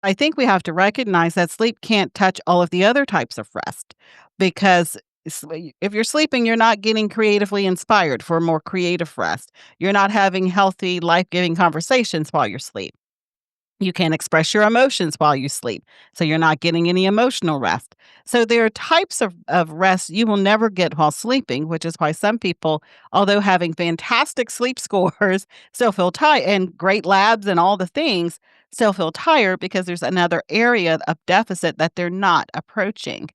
I think we have to recognize that sleep can't touch all of the other types of rest because if you're sleeping, you're not getting creatively inspired for more creative rest. You're not having healthy, life giving conversations while you're asleep. You can't express your emotions while you sleep, so you're not getting any emotional rest. So there are types of rest you will never get while sleeping, which is why some people, although having fantastic sleep scores, still feel tired and great labs and all the things, still feel tired because there's another area of deficit that they're not approaching.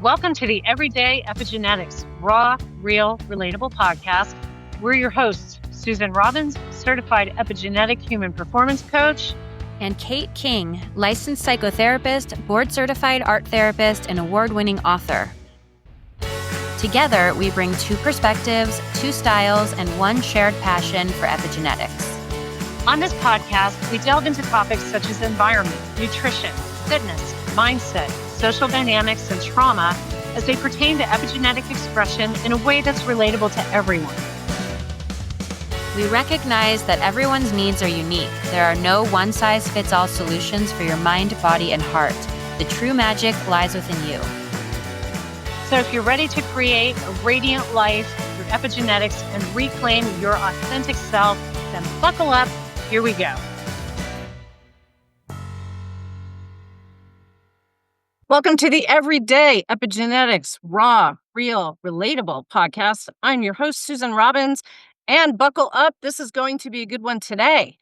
Welcome to the Everyday Epigenetics Raw, Real, Relatable podcast. We're your hosts, Susan Robbins, certified epigenetic human performance coach, and Kate King, licensed psychotherapist, board-certified art therapist, and award-winning author. Together, we bring two perspectives, two styles, and one shared passion for epigenetics. On this podcast, we delve into topics such as environment, nutrition, fitness, mindset, social dynamics, and trauma as they pertain to epigenetic expression in a way that's relatable to everyone. We recognize that everyone's needs are unique. There are no one-size-fits-all solutions for your mind, body, and heart. The true magic lies within you. So if you're ready to create a radiant life through epigenetics and reclaim your authentic self, then buckle up. Here we go. Welcome to the Everyday Epigenetics Raw, Real, Relatable podcast. I'm your host, Susan Robbins, and buckle up. This is going to be a good one today.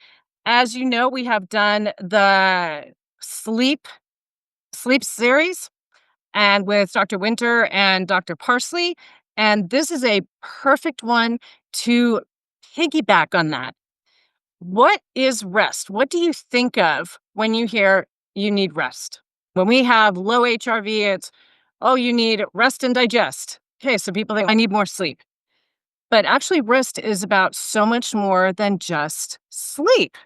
As you know, we have done the sleep series and with Dr. Winter and Dr. Parsley, and this is a perfect one to piggyback on that. What is rest? What do you think of when you hear you need rest? When we have low HRV, it's, oh, you need rest and digest. Okay, so people think I need more sleep. But actually, rest is about so much more than just sleep.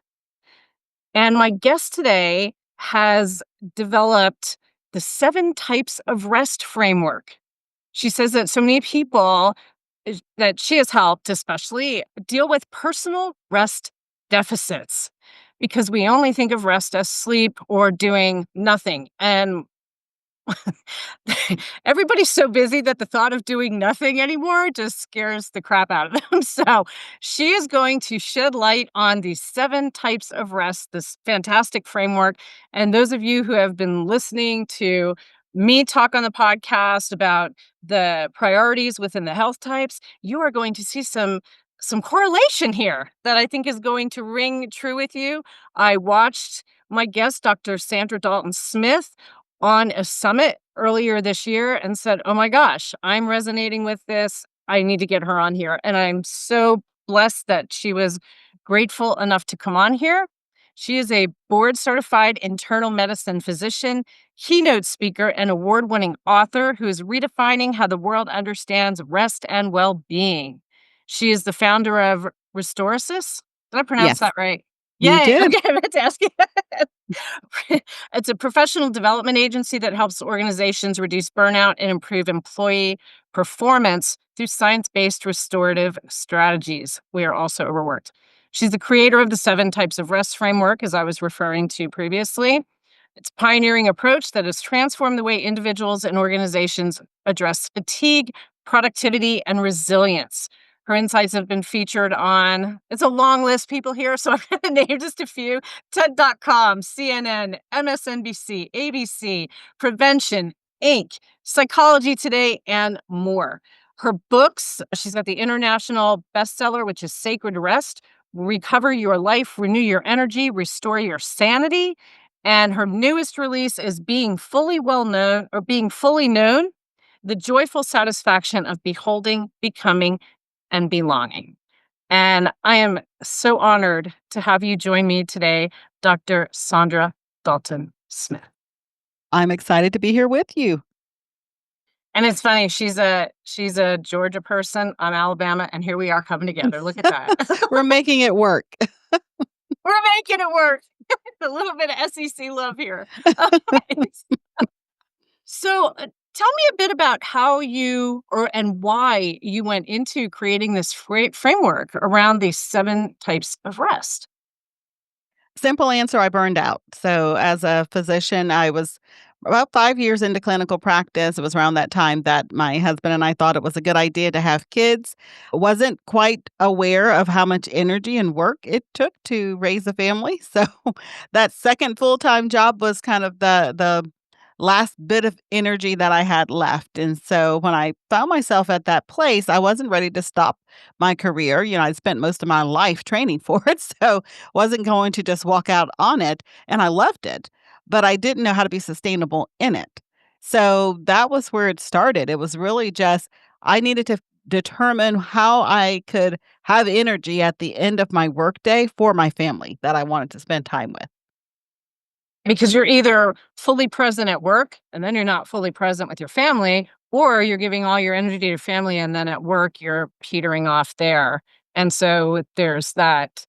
And my guest today has developed the 7 types of rest framework. She says that so many people that she has helped, especially, deal with personal rest deficits because we only think of rest as sleep or doing nothing. And everybody's so busy that the thought of doing nothing anymore just scares the crap out of them. So she is going to shed light on these 7 types of rest, this fantastic framework. And those of you who have been listening to me talk on the podcast about the priorities within the health types, you are going to see some correlation here that I think is going to ring true with you. I watched my guest, Dr. Saundra Dalton-Smith, on a summit earlier this year and said, oh my gosh, I'm resonating with this. I need to get her on here. And I'm so blessed that she was grateful enough to come on here. She is a board-certified internal medicine physician, keynote speaker, and award-winning author who is redefining how the world understands rest and well-being. She is the founder of Restorasis. Did I pronounce that right? You Yay. did. Okay, I meant to ask you. It's a professional development agency that helps organizations reduce burnout and improve employee performance through science-based restorative strategies. We are also overworked. She's the creator of the 7 types of rest framework, as I was referring to previously. It's a pioneering approach that has transformed the way individuals and organizations address fatigue, productivity, and resilience. Her insights have been featured on, it's a long list, people here, so I'm going to name just a few. TED.com, CNN, MSNBC, ABC, Prevention, Inc., Psychology Today, and more. Her books, she's got the international bestseller, which is Sacred Rest, Recover Your Life, Renew Your Energy, Restore Your Sanity. And her newest release is Being Fully Known, The Joyful Satisfaction of Beholding, Becoming, and Belonging. And I am so honored to have you join me today, Dr. Saundra Dalton-Smith. I'm excited to be here with you. And it's funny, she's a Georgia person, I'm Alabama, and here we are coming together. Look at that. We're making it work. We're making it work. A little bit of SEC love here. So Tell me a bit about how you or and why you went into creating this framework around these 7 types of rest. Simple answer, I burned out. So, as a physician, I was about 5 years into clinical practice. It was around that time that my husband and I thought it was a good idea to have kids. Wasn't quite aware of how much energy and work it took to raise a family. So, that second full-time job was kind of the last bit of energy that I had left. And so when I found myself at that place, I wasn't ready to stop my career. I spent most of my life training for it, so wasn't going to just walk out on it, and I loved it, but I didn't know how to be sustainable in it. So that was where it started. It was really just I needed to determine how I could have energy at the end of my workday for my family that I wanted to spend time with. Because you're either fully present at work and then you're not fully present with your family, or you're giving all your energy to your family and then at work you're petering off there. And so there's that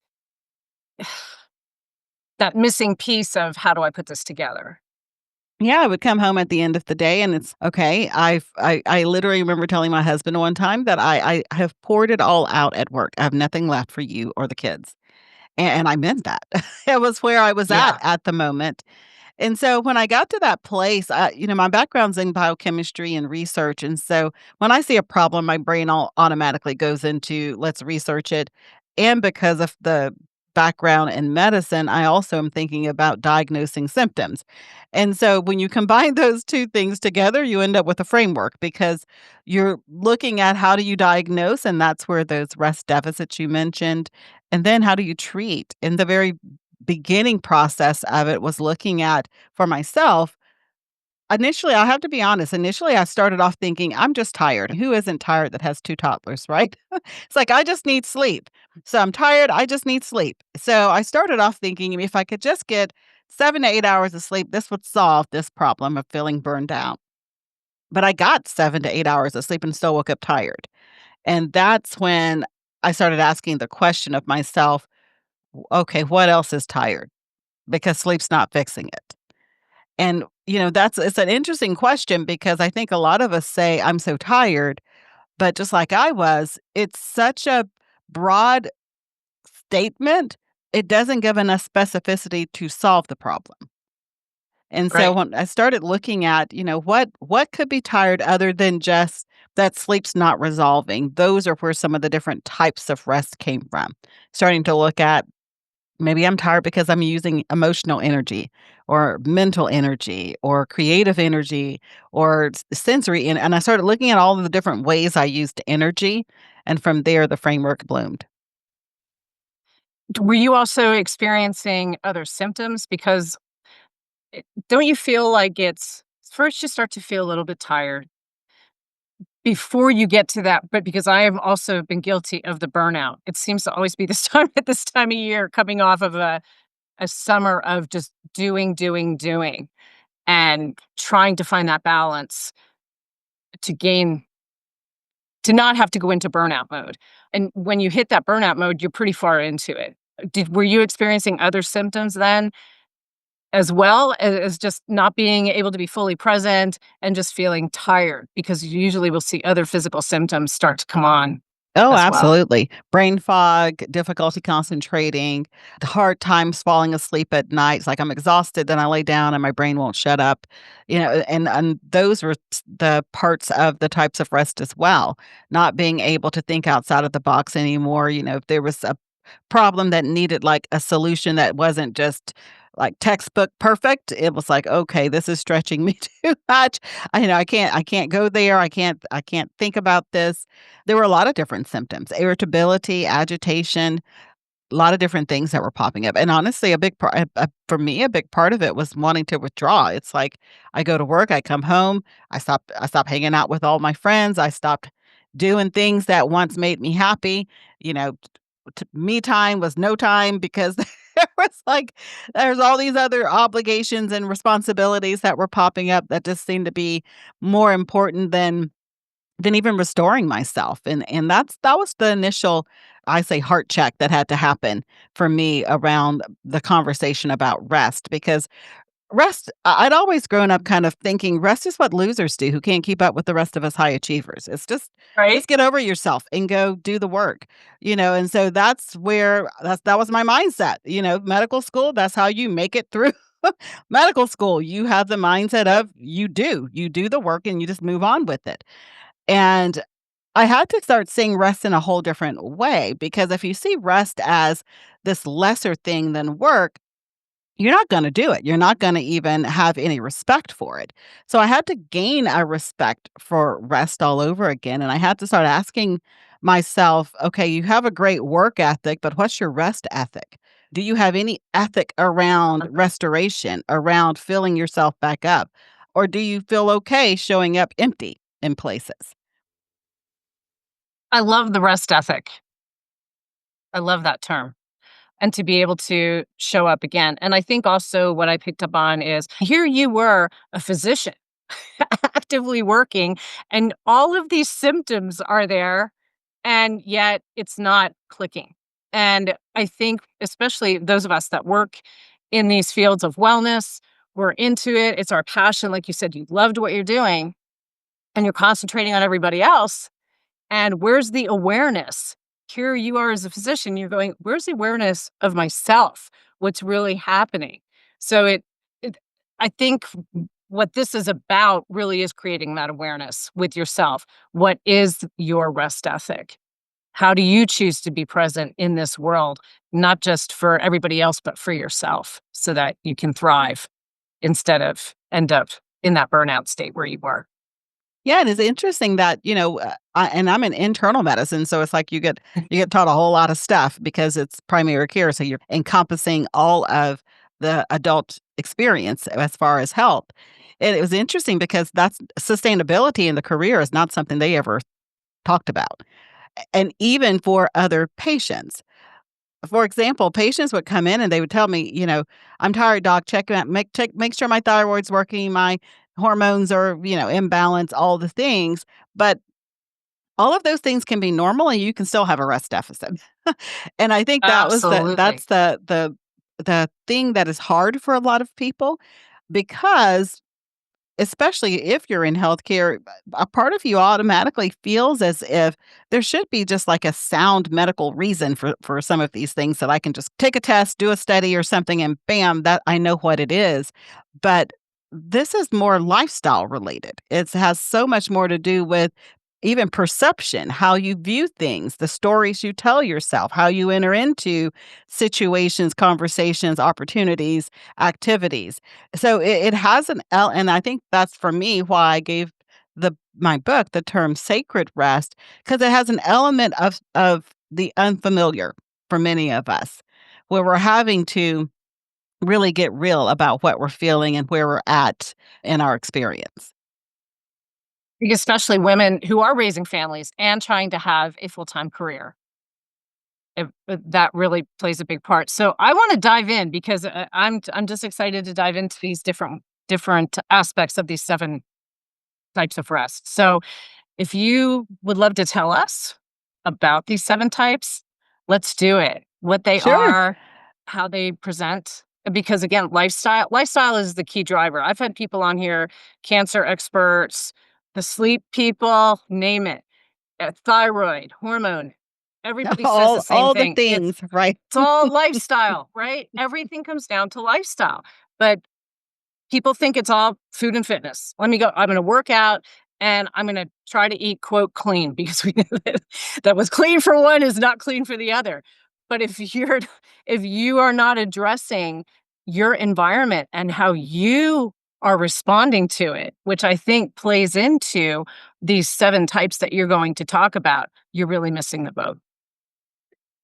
missing piece of how do I put this together? Yeah, I would come home at the end of the day and it's okay. I literally remember telling my husband one time that I have poured it all out at work. I have nothing left for you or the kids. And I meant that. It was where I was Yeah. at the moment. And so when I got to that place, my background's in biochemistry and research. And so when I see a problem, my brain all automatically goes into let's research it. And because of the background in medicine, I also am thinking about diagnosing symptoms. And so when you combine those two things together, you end up with a framework because you're looking at how do you diagnose, and that's where those rest deficits you mentioned. And then how do you treat? In the very beginning process of it was looking at for myself. Initially, I have to be honest, initially I started off thinking, I'm just tired. Who isn't tired that has 2 toddlers, right? It's like, I just need sleep. So I'm tired, I just need sleep. So I started off thinking if I could just get 7 to 8 hours of sleep, this would solve this problem of feeling burned out. But I got 7 to 8 hours of sleep and still woke up tired. And that's when I started asking the question of myself, okay, what else is tired? Because sleep's not fixing it. And, it's an interesting question because I think a lot of us say, I'm so tired, but just like I was, it's such a broad statement. It doesn't give enough specificity to solve the problem. And so Right. when I started looking at, what could be tired other than just that sleep's not resolving, those are where some of the different types of rest came from. Starting to look at maybe I'm tired because I'm using emotional energy or mental energy or creative energy or sensory. And I started looking at all of the different ways I used energy. And from there, the framework bloomed. Were you also experiencing other symptoms? Because don't you feel like it's first you start to feel a little bit tired before you get to that? But because I have also been guilty of the burnout, it seems to always be this time at this time of year, coming off of a summer of just doing, doing, doing, and trying to find that balance to gain to not have to go into burnout mode. And when you hit that burnout mode, you're pretty far into it. Were you experiencing other symptoms then as well as just not being able to be fully present and just feeling tired? Because you usually will see other physical symptoms start to come on Oh, as well. absolutely. Brain fog, difficulty concentrating, the hard times falling asleep at night. It's like I'm exhausted, then I lay down and my brain won't shut up. And those were the parts of the types of rest as well. Not being able to think outside of the box anymore. If there was a problem that needed like a solution that wasn't just like textbook perfect, it was like, okay, this is stretching me too much. I can't go there. I can't think about this. There were a lot of different symptoms, irritability, agitation, a lot of different things that were popping up. And honestly, a big part for me, a big part of it was wanting to withdraw. It's like I go to work, I come home, I stop hanging out with all my friends, I stopped doing things that once made me happy. You know, me time was no time because there's all these other obligations and responsibilities that were popping up that just seemed to be more important than even restoring myself. And that was the initial, I say, heart check that had to happen for me around the conversation about rest because I'd always grown up kind of thinking rest is what losers do who can't keep up with the rest of us high achievers. It's Right? just get over yourself and go do the work, and so that was my mindset, medical school, that's how you make it through medical school. You have the mindset Yep. of you do the work and you just move on with it. And I had to start seeing rest in a whole different way because if you see rest as this lesser thing than work, you're not gonna do it. You're not gonna even have any respect for it. So I had to gain a respect for rest all over again, and I had to start asking myself, "Okay, you have a great work ethic, but what's your rest ethic? Do you have any ethic around restoration, around filling yourself back up? Or do you feel okay showing up empty in places?" I love the rest ethic. I love that term. And to be able to show up again. And I think also what I picked up on is here you were a physician actively working, and all of these symptoms are there, and yet it's not clicking. And I think, especially those of us that work in these fields of wellness, we're into it. It's our passion. Like you said, you loved what you're doing, and you're concentrating on everybody else. And where's the awareness? Here you are as a physician, you're going, where's the awareness of myself? What's really happening? So it I think what this is about really is creating that awareness with yourself. What is your rest ethic? How do you choose to be present in this world, not just for everybody else, but for yourself so that you can thrive instead of end up in that burnout state where you were? Yeah, and it's interesting that, I'm in internal medicine, so it's like you get taught a whole lot of stuff because it's primary care, so you're encompassing all of the adult experience as far as health. And it was interesting because that's sustainability in the career is not something they ever talked about. And even for other patients. For example, patients would come in and they would tell me, "I'm tired, doc. Make sure my thyroid's working, my hormones are, in balance, all the things." But all of those things can be normal and you can still have a rest deficit. And I think Absolutely. that's the thing that is hard for a lot of people because especially if you're in healthcare, a part of you automatically feels as if there should be just like a sound medical reason for some of these things that I can just take a test, do a study or something, and bam, that I know what it is. But this is more lifestyle related. It has so much more to do with even perception, how you view things, the stories you tell yourself, how you enter into situations, conversations, opportunities, activities. So it has and I think that's for me why I gave my book the term sacred rest because it has an element of the unfamiliar for many of us, where we're having to really get real about what we're feeling and where we're at in our experience. Especially women who are raising families and trying to have a full-time career. That really plays a big part. So I wanna dive in because, I'm just excited to dive into these different aspects of these 7 types of rest. So if you would love to tell us about these 7 types, let's do it. What they Sure. are, how they present, because again, lifestyle is the key driver. I've had people on here, cancer experts, the sleep people, name it, thyroid, hormone. Everybody says the same All the thing. It's things, right? it's all lifestyle, right? Everything comes down to lifestyle. But people think it's all food and fitness. I'm gonna work out and I'm gonna try to eat, quote, clean because we know that what's clean for one is not clean for the other. But if you are not addressing your environment and how you are responding to it, which I think plays into these 7 types that you're going to talk about, you're really missing the boat.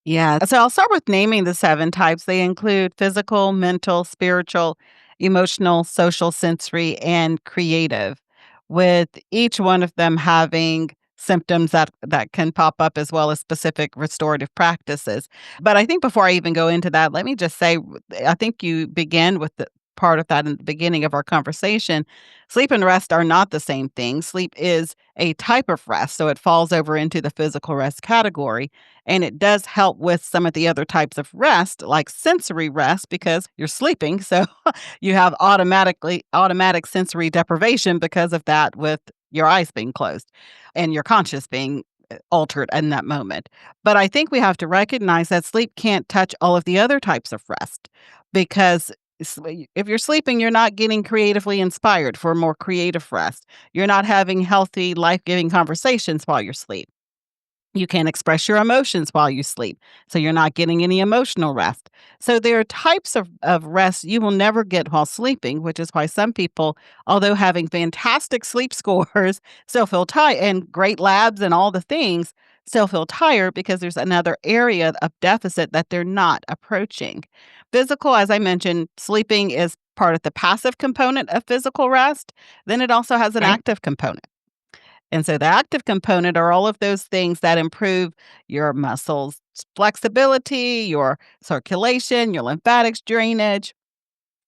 Yeah. So I'll start with naming the 7 types. They include physical, mental, spiritual, emotional, social, sensory, and creative, with each one of them having symptoms that can pop up as well as specific restorative practices. But I think before I even go into that, let me just say I think you begin with the part of that in the beginning of our conversation. Sleep and rest are not the same thing. Sleep is a type of rest, so it falls over into the physical rest category And it does help with some of the other types of rest, like sensory rest, because you're sleeping. So you have automatic sensory deprivation because of that, with your eyes being closed and your conscious being altered in that moment. But I think we have to recognize that sleep can't touch all of the other types of rest, because if you're sleeping, you're not getting creatively inspired for more creative rest. You're not having healthy, life giving conversations while you're asleep. You can't express your emotions while you sleep, so you're not getting any emotional rest. So there are types of rest you will never get while sleeping, which is why some people, although having fantastic sleep scores, still feel tired, and great labs and all the things, still feel tired because there's another area of deficit that they're not approaching. Physical, as I mentioned, sleeping is part of the passive component of physical rest. Then it also has an Right. active component. And so the active component are all of those things that improve your muscles' flexibility, your circulation, your lymphatics drainage,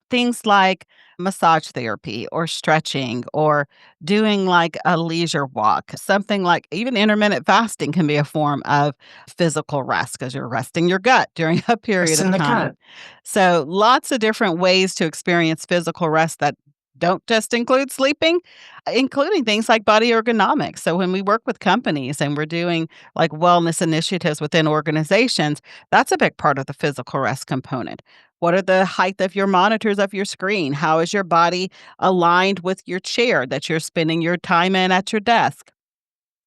things like massage therapy or stretching or doing like a leisure walk. Something like even intermittent fasting can be a form of physical rest because you're resting your gut during a period Rest of in the time. gut. So lots of different ways to experience physical rest that don't just include sleeping, including things like body ergonomics. So when we work with companies and we're doing like wellness initiatives within organizations, that's a big part of the physical rest component. What are the height of your monitors of your screen? How is your body aligned with your chair that you're spending your time in at your desk?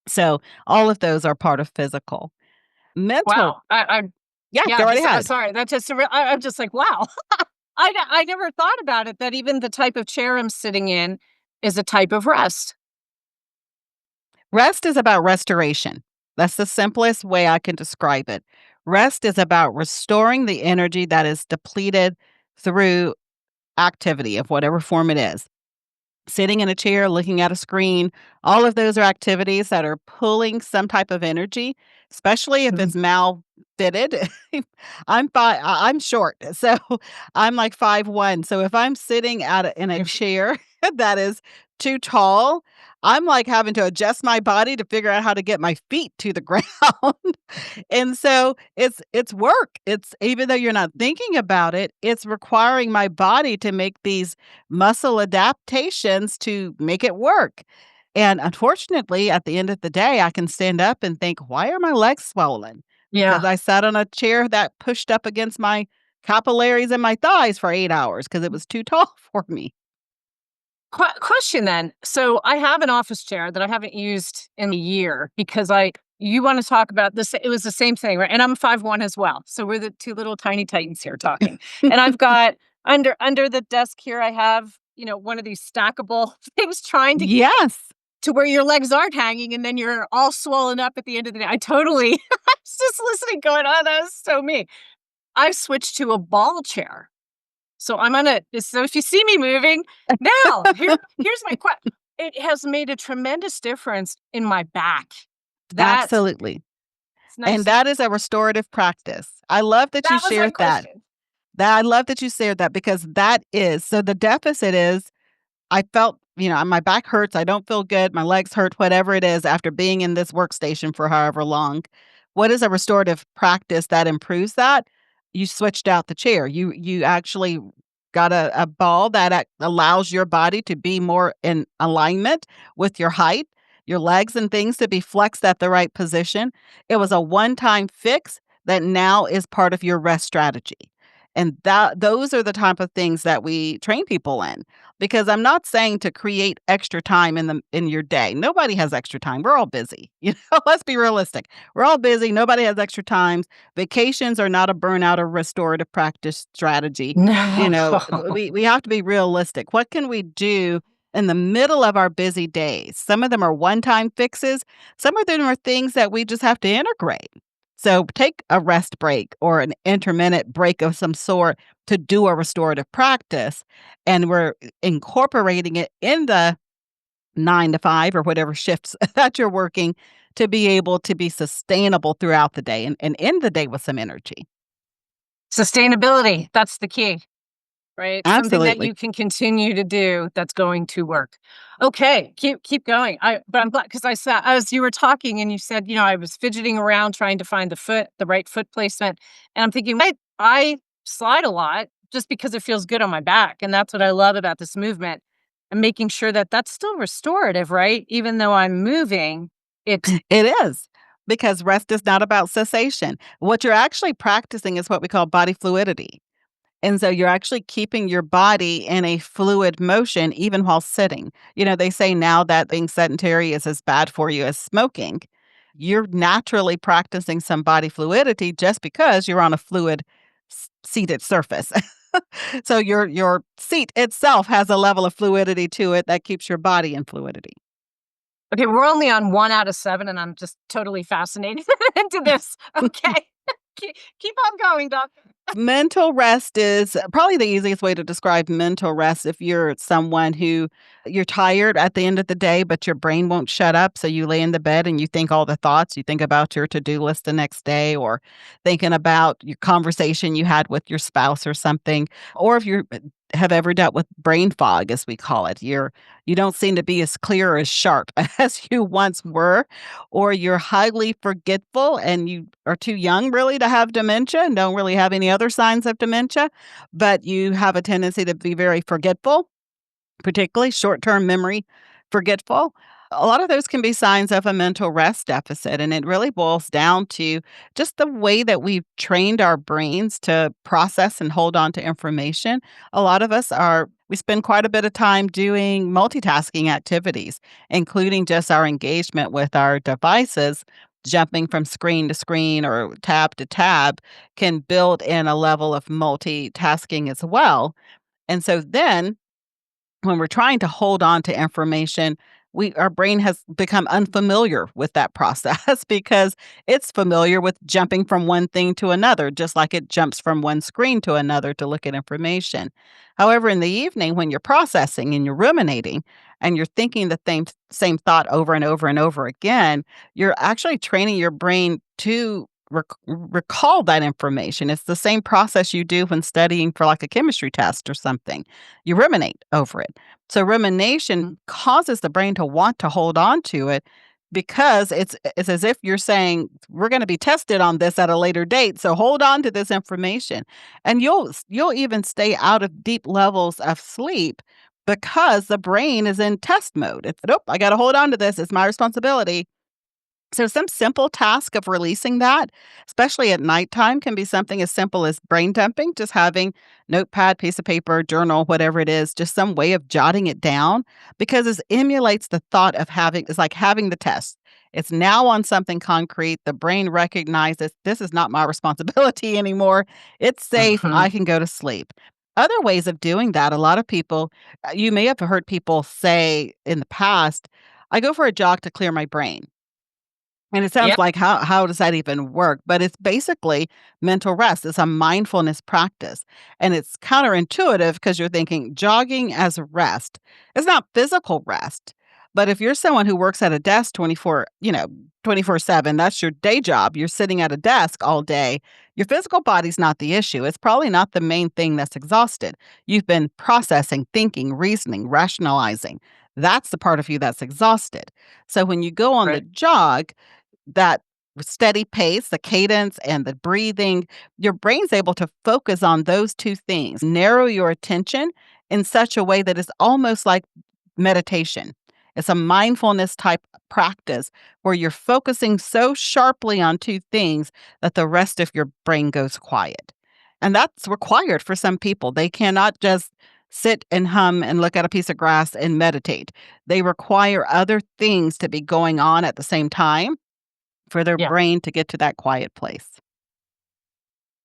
So all of those are part of physical. Mental, Wow. I yeah, Yeah, go right just ahead. sorry, that just I'm just like, wow. I never thought about it that even the type of chair I'm sitting in is a type of rest. Rest is about restoration. That's the simplest way I can describe it. Rest is about restoring the energy that is depleted through activity of whatever form it is. Sitting in a chair, looking at a screen, all of those are activities that are pulling some type of energy, especially if Mhm. it's malfitted. I'm short, so I'm like 5'1". So if I'm sitting in a If chair that is too tall, I'm like having to adjust my body to figure out how to get my feet to the ground. And so it's work. It's even though you're not thinking about it, it's requiring my body to make these muscle adaptations to make it work. And unfortunately, at the end of the day, I can stand up and think, why are my legs swollen? Because Yeah. I sat on a chair that pushed up against my capillaries and my thighs for 8 hours because it was too tall for me. Question then. So I have an office chair that I haven't used in a year because you want to talk about this. It was the same thing, right? And I'm 5'1" as well. So we're the two little tiny titans here talking. And I've got under the desk here, I have, one of these stackable things trying Yes. to where your legs aren't hanging and then you're all swollen up at the end of the day. I totally I was just listening going, "Oh, that was so me." I've switched to a ball chair. So if you see me moving now, here's my question. It has made a tremendous difference in my back. That Absolutely. it's And nice. that is a restorative practice. I love that you That was my shared that. question. I love that you shared that because that is so the deficit is I felt, my back hurts, I don't feel good, my legs hurt, whatever it is after being in this workstation for however long. What is a restorative practice that improves that? You switched out the chair. You actually got a ball that allows your body to be more in alignment with your height, your legs and things to be flexed at the right position. It was a one-time fix that now is part of your rest strategy. And those are the type of things that we train people in. Because I'm not saying to create extra time in your day. Nobody has extra time. We're all busy. Let's be realistic. We're all busy. Nobody has extra times. Vacations are not a burnout or restorative practice strategy. No. We have to be realistic. What can we do in the middle of our busy days? Some of them are one-time fixes. Some of them are things that we just have to integrate. So take a rest break or an intermittent break of some sort to do a restorative practice, and we're incorporating it in the 9 to 5 or whatever shifts that you're working to be able to be sustainable throughout the day and end the day with some energy. Sustainability, that's the key. right? Something that Absolutely. you can continue to do that's going to work. Okay, keep going. But I'm glad because I saw as you were talking and you said, I was fidgeting around trying to find the right foot placement, and I'm thinking, wait, I slide a lot just because it feels good on my back, and that's what I love about this movement, and making sure that that's still restorative, right? Even though I'm moving, it's It is, because rest is not about cessation. What you're actually practicing is what we call body fluidity. And so you're actually keeping your body in a fluid motion even while sitting. They say now that being sedentary is as bad for you as smoking. You're naturally practicing some body fluidity just because you're on a fluid seated surface. So your seat itself has a level of fluidity to it that keeps your body in fluidity. okay. We're only on 1 out of 7, and I'm just totally fascinated into this. Okay, keep on going, doctor. Mental rest is probably the easiest way to describe mental rest if you're someone who you're tired at the end of the day, but your brain won't shut up. So you lay in the bed and you think all the thoughts. You think about your to-do list the next day or thinking about your conversation you had with your spouse or something. Or if you have ever dealt with brain fog, as we call it, you don't seem to be as clear or as sharp as you once were, or you're highly forgetful and you are too young really to have dementia and don't really have any other signs of dementia, but you have a tendency to be very forgetful, particularly short-term memory forgetful. A lot of those can be signs of a mental rest deficit, and it really boils down to just the way that we've trained our brains to process and hold on to information. A lot of us we spend quite a bit of time doing multitasking activities, including just our engagement with our devices. Jumping from screen to screen or tab to tab can build in a level of multitasking as well. And so then when we're trying to hold on to information, our brain has become unfamiliar with that process because it's familiar with jumping from one thing to another, just like it jumps from one screen to another to look at information. However, in the evening, when you're processing and you're ruminating and you're thinking the same thought over and over and over again, you're actually training your brain to recall that information. It's the same process you do when studying for like a chemistry test or something. You ruminate over it. So rumination causes the brain to want to hold on to it because it's as if you're saying we're going to be tested on this at a later date. So hold on to this information, and you'll even stay out of deep levels of sleep because the brain is in test mode. It's nope, I got to hold on to this. It's my responsibility. So some simple task of releasing that, especially at nighttime, can be something as simple as brain dumping, just having notepad, piece of paper, journal, whatever it is, just some way of jotting it down because it emulates the thought of it's like having the test. It's now on something concrete. The brain recognizes this is not my responsibility anymore. It's safe. I Mhm. can go to sleep. Other ways of doing that, a lot of people, you may have heard people say in the past, I go for a jog to clear my brain. And it sounds Yep. like how does that even work? But it's basically mental rest. It's a mindfulness practice. And it's counterintuitive because you're thinking jogging as rest. It's not physical rest. But if you're someone who works at a desk 24/7, that's your day job. You're sitting at a desk all day. Your physical body's not the issue. It's probably not the main thing that's exhausted. You've been processing, thinking, reasoning, rationalizing. That's the part of you that's exhausted. So when you go on the Right. jog, that steady pace, the cadence and the breathing, your brain's able to focus on those 2 things, narrow your attention in such a way that it's almost like meditation. It's a mindfulness type practice where you're focusing so sharply on 2 things that the rest of your brain goes quiet. And that's required for some people. They cannot just sit and hum and look at a piece of grass and meditate. They require other things to be going on at the same time for their Yeah. brain to get to that quiet place.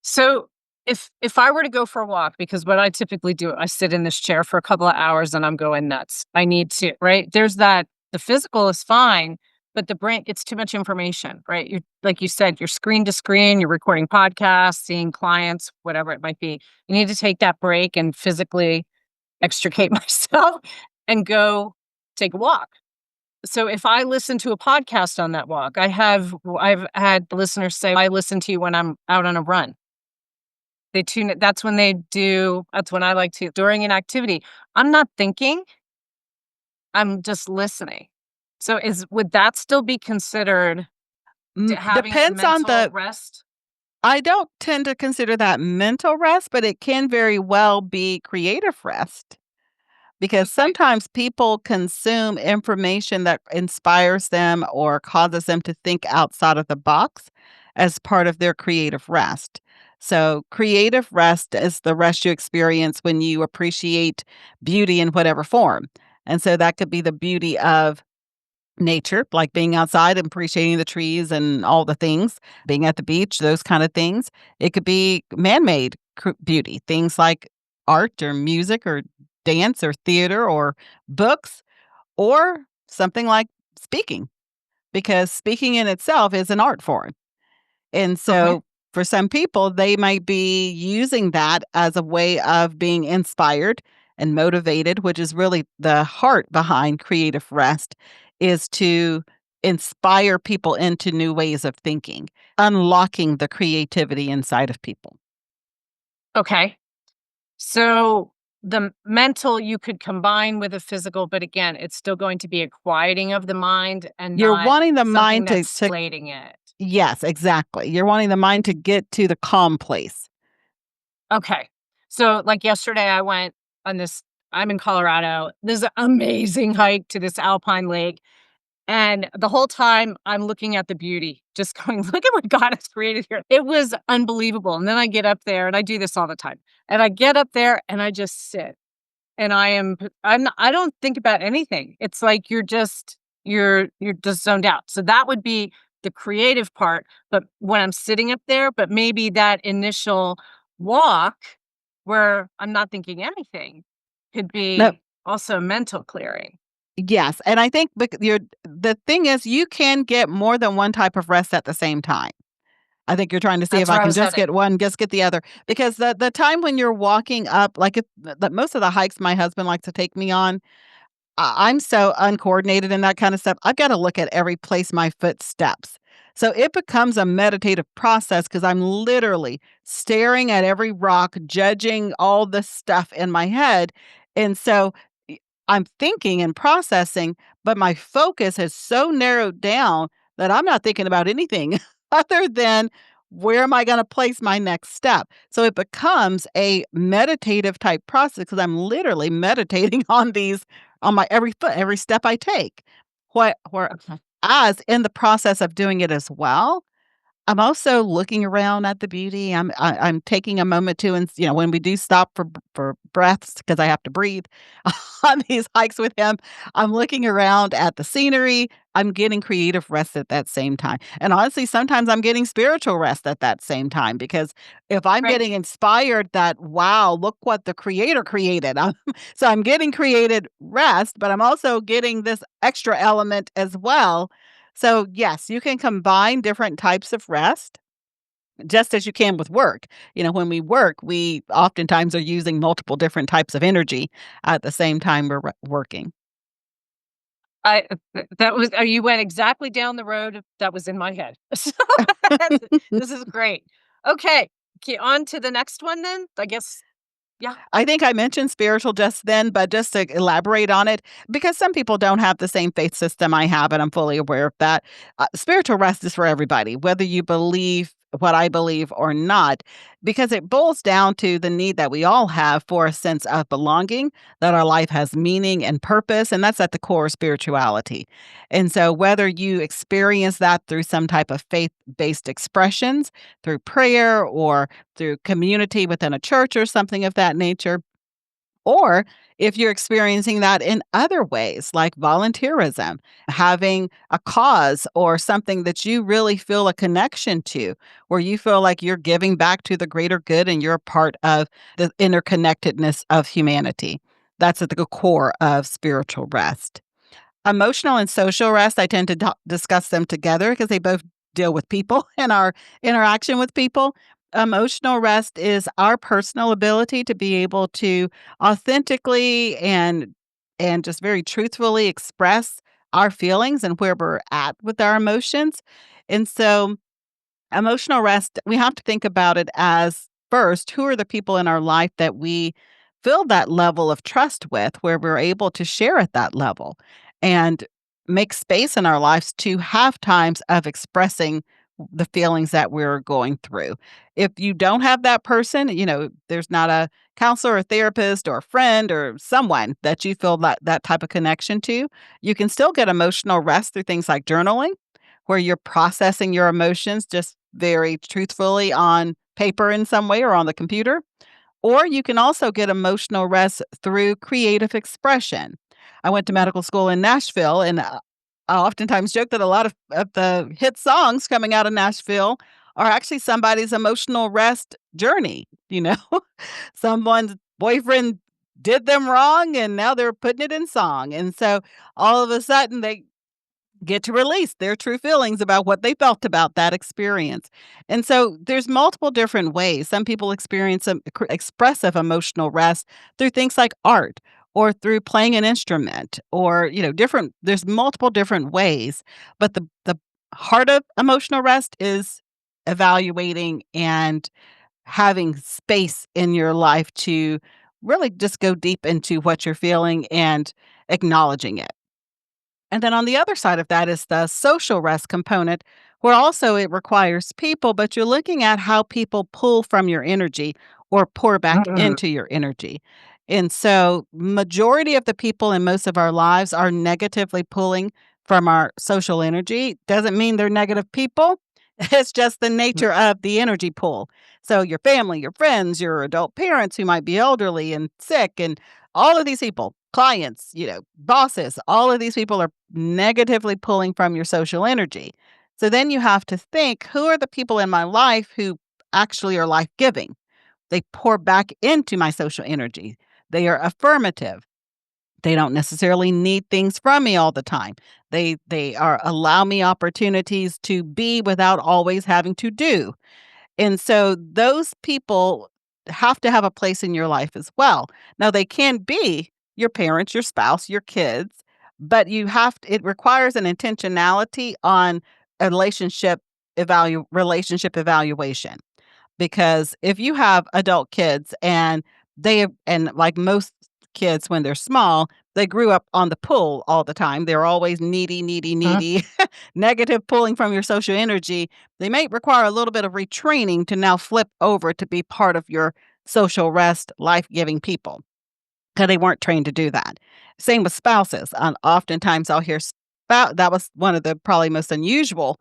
So if I were to go for a walk, because what I typically do, I sit in this chair for a couple of hours and I'm going nuts. I need to, right? There's that the physical is fine, but the brain, it's too much information, right? You like you said, you're screen to screen, you're recording podcasts, seeing clients, whatever it might be. You need to take that break and physically extricate myself and go take a walk. So if I listen to a podcast on that walk, I've had listeners say, I listen to you when I'm out on a run. They tune it. That's when they do. That's when I like to during an activity. I'm not thinking. I'm just listening. So is would that still be considered having a Depends on mental the rest? I don't tend to consider that mental rest, but it can very well be creative rest. Because Okay. sometimes people consume information that inspires them or causes them to think outside of the box as part of their creative rest. So, creative rest is the rest you experience when you appreciate beauty in whatever form. And so that could be the beauty of nature, like being outside and appreciating the trees and all the things, being at the beach, those kind of things. It could be man-made beauty, things like art or music or dance or theater or books or something like speaking, because speaking in itself is an art form. And Okay. so for some people, they might be using that as a way of being inspired and motivated, which is really the heart behind creative rest, is to inspire people into new ways of thinking, unlocking the creativity inside of people. Okay. So mental you could combine with the physical, but again, it's still going to be a quieting of the mind and You're not wanting the something mind that's to slating it. yes, exactly. You're wanting the mind to get to the calm place. Okay. So like yesterday I went on this I'm in Colorado. There's an amazing hike to this alpine lake. And the whole time I'm looking at the beauty, just going, look at what God has created here. It was unbelievable. And then I get up there and I do this all the time. And I get up there and I just sit and I don't think about anything. It's like you're just zoned out. So that would be the creative part. But when I'm sitting up there, but maybe that initial walk where I'm not thinking anything could No, be also mental clearing. yes, and I think you're the thing is you can get more than one type of rest at the same time. I think you're trying to see if That's I where I can was just headed. get one, just get the other, because the time when you're walking up, like if most of the hikes my husband likes to take me on, I'm so uncoordinated and that kind of stuff. I've gotta look at every place my foot steps. So it becomes a meditative process because 'cause I'm literally staring at every rock, judging all the stuff in my head, and so y I'm thinking and processing, but my focus has so narrowed down that I'm not thinking about anything other than where am I gonna place my next step? So it becomes a meditative type process because 'cause I'm literally meditating on my every foot, every step I take. Okay. Whereas in the process of doing it as well, I'm also looking around at the beauty. I'm taking a moment to, and when we do stop for breaths because I have to breathe on these hikes with him, I'm looking around at the scenery. I'm getting creative rest at that same time, and honestly, sometimes I'm getting spiritual rest at that same time because if I'm Right. getting inspired that wow, look what the creator created, so I'm getting created rest, but I'm also getting this extra element as well. So, yes, you can combine different types of rest just as you can with work. When we work, we oftentimes are using multiple different types of energy at the same time we're working. That was you went exactly down the road that was in my head. So this is great. Okay, on to the next one then, I guess. Yeah, I think I mentioned spiritual just then, but just to elaborate on it, because some people don't have the same faith system I have, and I'm fully aware of that. Spiritual rest is for everybody, whether you believe what I believe or not, because it boils down to the need that we all have for a sense of belonging, that our life has meaning and purpose, and that's at the core of spirituality. And so, whether you experience that through some type of faith based expressions, through prayer or through community within a church or something of that nature, or if you're experiencing that in other ways, like volunteerism, having a cause or something that you really feel a connection to, where you feel like you're giving back to the greater good and you're a part of the interconnectedness of humanity. That's at the core of spiritual rest. Emotional and social rest, I tend to discuss them together because they both deal with people and our interaction with people. Emotional rest is our personal ability to be able to authentically and just very truthfully express our feelings and where we're at with our emotions. And so emotional rest, we have to think about it as first, who are the people in our life that we feel that level of trust with, where we're able to share at that level and make space in our lives to have times of expressing the feelings that we're going through. If you don't have that person, there's not a counselor or therapist or a friend or someone that you feel that type of connection to, you can still get emotional rest through things like journaling, where you're processing your emotions just very truthfully on paper in some way or on the computer. Or you can also get emotional rest through creative expression. I went to medical school in Nashville, and I oftentimes joke that a lot of the hit songs coming out of Nashville are actually somebody's emotional rest journey. Someone's boyfriend did them wrong, and now they're putting it in song. And so all of a sudden, they get to release their true feelings about what they felt about that experience. And so there's multiple different ways. Some people experience expressive emotional rest through things like art or through playing an instrument or, different there's multiple different ways, but the heart of emotional rest is evaluating and having space in your life to really just go deep into what you're feeling and acknowledging it. And then on the other side of that is the social rest component, where also it requires people, but you're looking at how people pull from your energy or pour back Mm-mm. into your energy. And so majority of the people in most of our lives are negatively pulling from our social energy. Doesn't mean they're negative people. It's just the nature of the energy pull. So your family, your friends, your adult parents who might be elderly and sick, and all of these people, clients, bosses, all of these people are negatively pulling from your social energy. So then you have to think, who are the people in my life who actually are life giving? They pour back into my social energy. They are affirmative. They don't necessarily need things from me all the time. They are allow me opportunities to be without always having to do. And so those people have to have a place in your life as well. Now they can be your parents, your spouse, your kids, but it requires an intentionality on a relationship evaluation. Because if you have adult kids and like most kids when they're small, they grew up on the pull all the time. They're always needy, needy, Huh? needy, negative pulling from your social energy. They may require a little bit of retraining to now flip over to be part of your social rest, life-giving people because they weren't trained to do that. Same with spouses. Oftentimes I'll hear that was one of the probably most unusual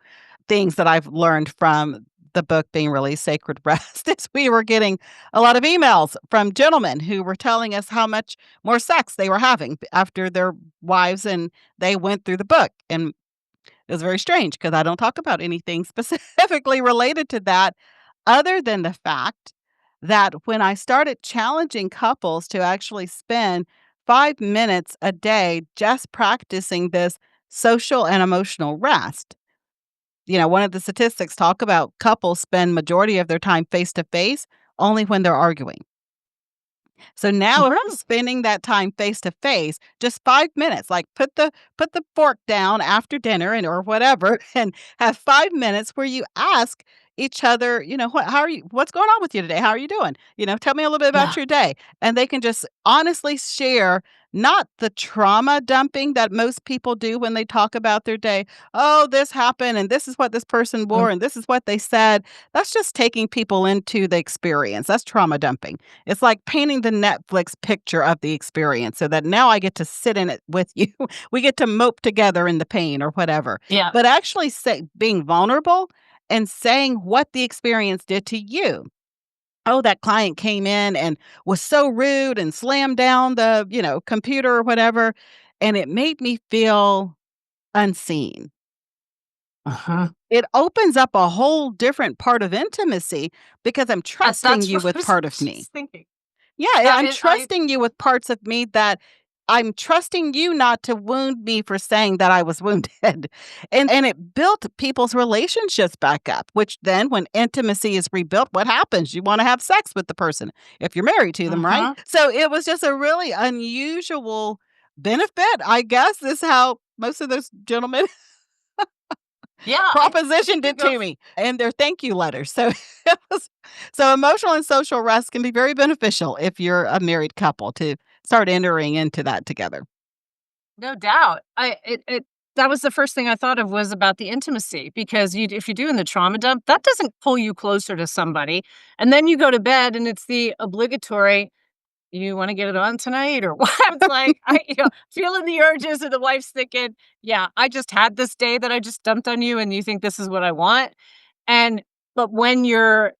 things that I've learned from the book being released, Sacred Rest, is we were getting a lot of emails from gentlemen who were telling us how much more sex they were having after their wives and they went through the book. And it was very strange because I don't talk about anything specifically related to that other than the fact that when I started challenging couples to actually spend 5 minutes a day just practicing this social and emotional rest, one of the statistics talk about couples spend majority of their time face to face only when they're arguing. So now if you're Really? spending that time face to face, just 5 minutes, like put the fork down after dinner and or whatever, and have 5 minutes where you ask each other, how are you? What's going on with you today? How are you doing? Tell me a little bit about Yeah. your day. And they can just honestly share not the trauma dumping that most people do when they talk about their day. Oh, this happened and this is what this person Mm. wore and this is what they said. That's just taking people into the experience. That's trauma dumping. It's like painting the Netflix picture of the experience so that now I get to sit in it with you. We get to mope together in the pain or whatever. Yeah. But actually being vulnerable and saying what the experience did to you. Oh, that client came in and was so rude and slammed down the, computer or whatever, and it made me feel unseen. Uh-huh. It opens up a whole different part of intimacy because I'm trusting That's you what I with was part of me. just thinking. Yeah, Yeah, I'm trusting you with parts of me that I'm trusting you not to wound me for saying that I was wounded. And it built people's relationships back up, which then when intimacy is rebuilt, what happens? You want to have sex with the person if you're married to them, right? Uh-huh. So it was just a really unusual benefit, I guess, is how most of those gentlemen Yeah. propositioned it Go to me in their thank you letters. So, it was, so emotional and social rest can be very beneficial if you're a married couple to start entering into that together. No doubt. That was the first thing I thought of was about the intimacy because if you're doing the trauma dump, that doesn't pull you closer to somebody. And then you go to bed and it's the obligatory, you want to get it on tonight or what? It's like, feeling the urges and the wife's thinking, yeah, I just had this day that I just dumped on you and you think this is what I want. And but when you're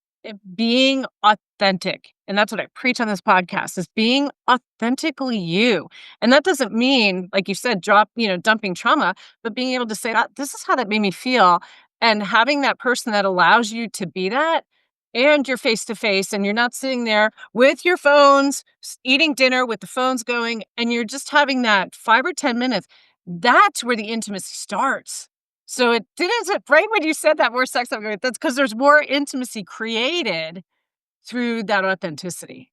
being authentic, and that's what I preach on this podcast, is being authentically you. And that doesn't mean, like you said, dumping trauma, but being able to say, this is how that made me feel. And having that person that allows you to be that, and you're face to face, and you're not sitting there with your phones, eating dinner with the phones going, and you're just having that 5 or 10 minutes. That's where the intimacy starts. So it didn't right when you said that more sex, I'm going, that's because there's more intimacy created through that authenticity.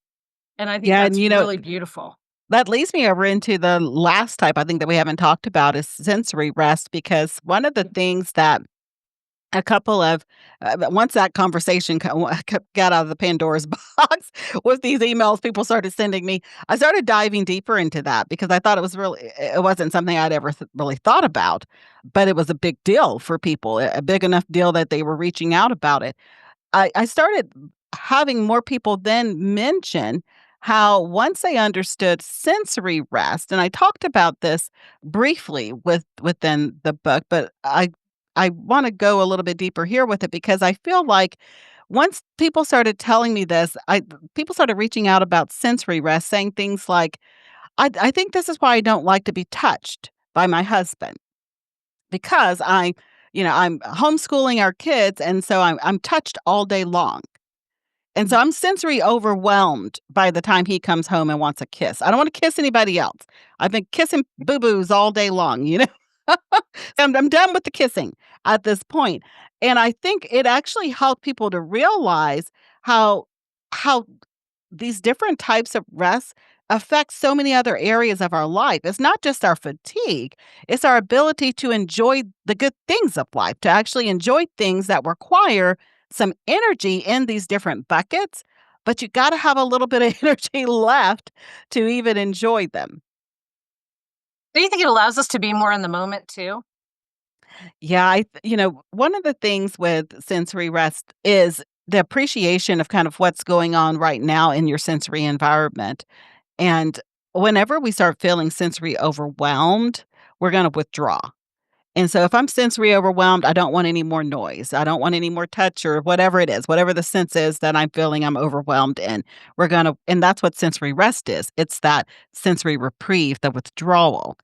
And I think Yeah, and that's really beautiful. that leads me over into the last type I think that we haven't talked about is sensory rest because one of the things that a couple of once that conversation got out of the Pandora's box with these emails people started sending me, I started diving deeper into that because I thought it wasn't something I'd ever really thought about, but it was a big deal for people, a big enough deal that they were reaching out about it. I started having more people then mention how once they understood sensory rest, and I talked about this briefly within the book, but I want to go a little bit deeper here with it because I feel like once people started telling me this, people started reaching out about sensory rest, saying things like, I think this is why I don't like to be touched by my husband because I'm homeschooling our kids, and so I'm touched all day long. And so I'm sensory overwhelmed by the time he comes home and wants a kiss. I don't want to kiss anybody else. I've been kissing boo-boos all day long, you know? I'm done with the kissing at this point. And I think it actually helped people to realize how these different types of rest affect so many other areas of our life. It's not just our fatigue, it's our ability to enjoy the good things of life, to actually enjoy things that require some energy in these different buckets, but you got to have a little bit of energy left to even enjoy them. Do you think it allows us to be more in the moment too? Yeah, one of the things with sensory rest is the appreciation of kind of what's going on right now in your sensory environment. And whenever we start feeling sensory overwhelmed, we're going to withdraw. And so if I'm sensory overwhelmed, I don't want any more noise. I don't want any more touch or whatever it is, whatever the sense is that I'm feeling I'm overwhelmed in. And that's what sensory rest is. It's that sensory reprieve, the withdrawal.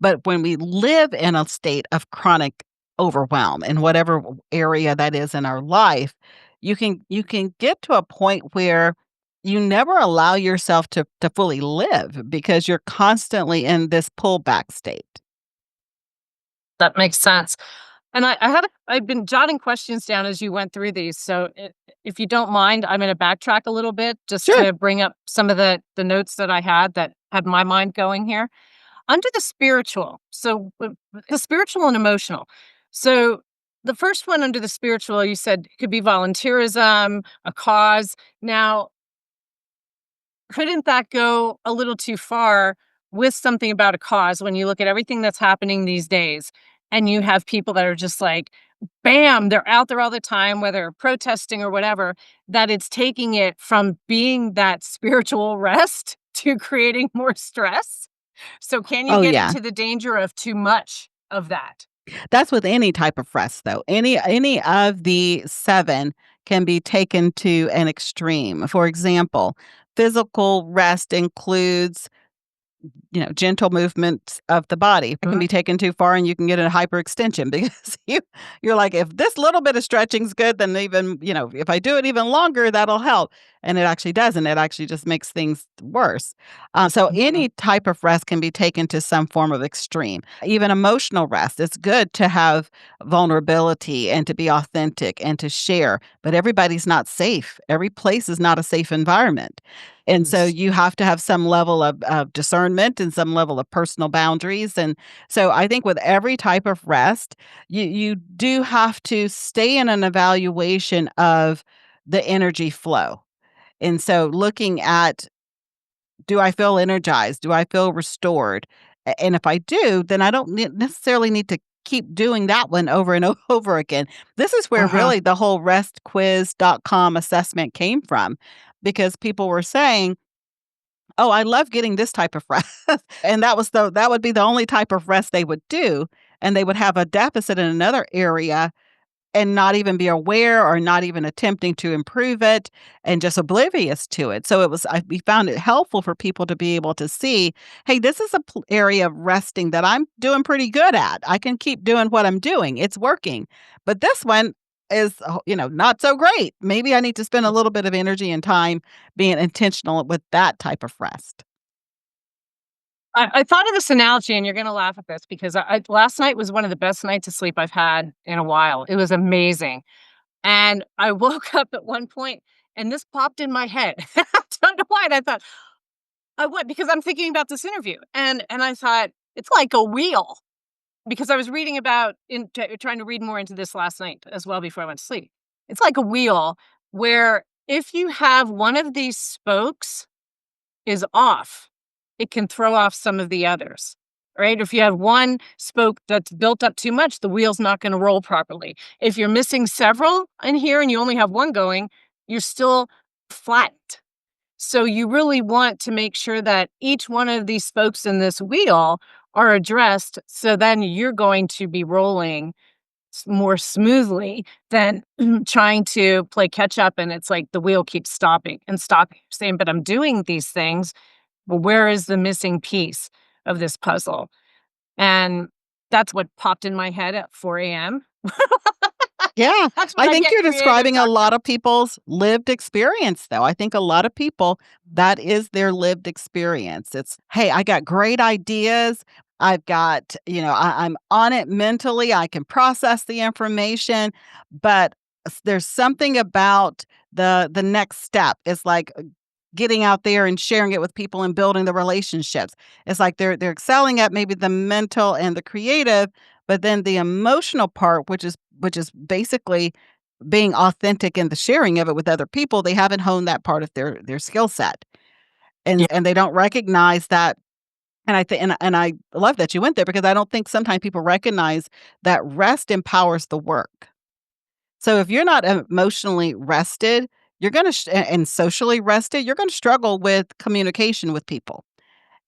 But when we live in a state of chronic overwhelm in whatever area that is in our life, you can get to a point where you never allow yourself to fully live because you're constantly in this pullback state. That makes sense. And I've been jotting questions down as you went through these. So if you don't mind, I'm going to backtrack a little bit just Sure. to bring up some of the notes that I that had my mind going here. Under the spiritual, so the spiritual and emotional. So the first one under the spiritual, you said could be volunteerism, a cause. Now, couldn't that go a little too far with something about a cause when you look at everything that's happening these days and you have people that are just like, bam, they're out there all the time, whether protesting or whatever, that it's taking it from being that spiritual rest to creating more stress? So can you Oh, get yeah. into the danger of too much of that? That's with any type of rest, though. Any of the 7 can be taken to an extreme. For example, physical rest includes gentle movements of the body. It can Mhm. be taken too far and you can get a hyperextension because you're like, if this little bit of stretching's good, then even, if I do it even longer, that'll help. And it actually doesn't. It actually just makes things worse. So Mhm. any type of rest can be taken to some form of extreme. Even emotional rest. It's good to have vulnerability and to be authentic and to share, but everybody's not safe. Every place is not a safe environment. And so Yes. you have to have some level of discernment and some level of personal boundaries. And so I think with every type of rest, you do have to stay in an evaluation of the energy flow. And so looking at, do I feel energized? Do I feel restored? And if I do, then I don't necessarily need to keep doing that one over and over again. This is where Uh-huh. really the whole restquiz.com assessment came from, because people were saying, "Oh, I love getting this type of rest." And that would be the only type of rest they would do, and they would have a deficit in another area and not even be aware or not even attempting to improve it and just oblivious to it. So we found it helpful for people to be able to see, hey, this is a area of resting that I'm doing pretty good at. I can keep doing what I'm doing. It's working. But this one is, not so great. Maybe I need to spend a little bit of energy and time being intentional with that type of rest. I thought of this analogy, and you're gonna laugh at this because last night was one of the best nights of sleep I've had in a while. It was amazing, and I woke up at one point, and this popped in my head. I don't know why, and I thought, I went because I'm thinking about this interview, and I thought, "It's like a wheel," because I was reading about trying to read more into this last night as well before I went to sleep. It's like a wheel where if you have one of these spokes is off, it can throw off some of the others, right? If you have one spoke that's built up too much, the wheel's not going to roll properly. If you're missing several in here and you only have one going, you're still flattened. So you really want to make sure that each one of these spokes in this wheel are addressed. So then you're going to be rolling more smoothly than trying to play catch up. And it's like the wheel keeps stopping and stopping, saying, but I'm doing these things. Well, where is the missing piece of this puzzle? And that's what popped in my head at 4 AM. Yeah, That's when I I think get you're creative, describing a doctor. lot of people's lived experience, though. I think a lot of people, that is their lived experience. It's, hey, I got great ideas. I've got, I'm on it mentally. I can process the information, but there's something about the next step. It's like getting out there and sharing it with people and building the relationships. It's like they're excelling at maybe the mental and the creative, but then the emotional part, which is basically being authentic in the sharing of it with other people, they haven't honed that part of their skill set. Yeah. And they don't recognize that. And I think and I love that you went there, because I don't think sometimes people recognize that rest empowers the work. So if you're not emotionally rested, you're gonna and socially rested, you're gonna struggle with communication with people.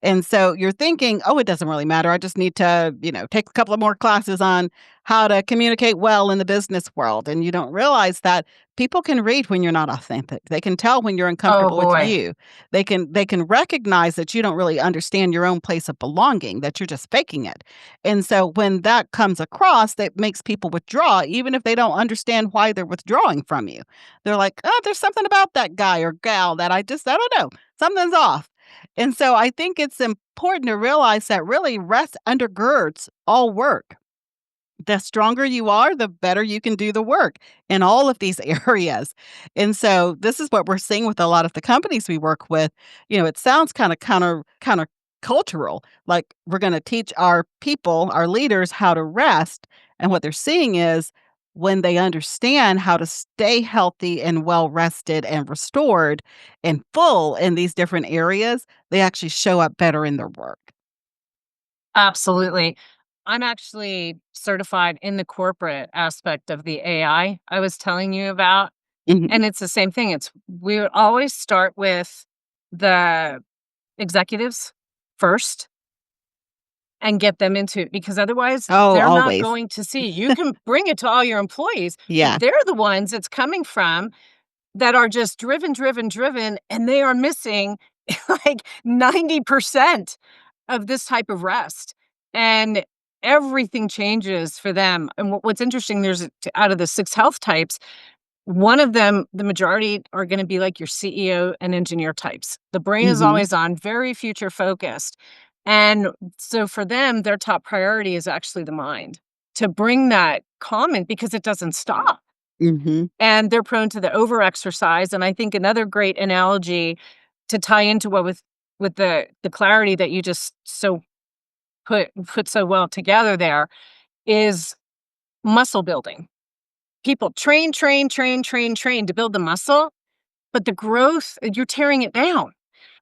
And so you're thinking, "Oh, it doesn't really matter. I just need to, take a couple of more classes on how to communicate well in the business world." And you don't realize that people can read when you're not authentic. They can tell when you're Oh, uncomfortable with boy. you. They can recognize that you don't really understand your own place of belonging, that you're just faking it. And so when that comes across, that makes people withdraw, even if they don't understand why they're withdrawing from you. They're like, "Oh, there's something about that guy or gal that I don't know. Something's off." And so I think it's important to realize that really rest undergirds all work. The stronger you are, the better you can do the work in all of these areas. And so this is what we're seeing with a lot of the companies we work with. It sounds kind of counter cultural, like we're going to teach our people, our leaders, how to rest. And what they're seeing is, when they understand how to stay healthy and well rested and restored and full in these different areas, they actually show up better in their work. Absolutely. I'm actually certified in the corporate aspect of the AI I was telling you about, Mhm. and it's the same thing. We would always start with the executives first and get them into it because otherwise Oh, they're not always. going to see. You can bring it to all your employees, Yeah. but they're the ones it's coming from that are just driven, driven, driven, and they are missing like 90% of this type of rest. And everything changes for them. And what's interesting, out of the 6 health types, one of them, the majority are going to be like your CEO and engineer types. The brain is Mhm. always on, very future focused. And so for them, their top priority is actually the mind to bring that calm in because it doesn't stop. Mhm. And they're prone to the overexercise. And I think another great analogy to tie into what with the clarity that you just so put so well together there is muscle building. People train to build the muscle, but the growth, you're tearing it down.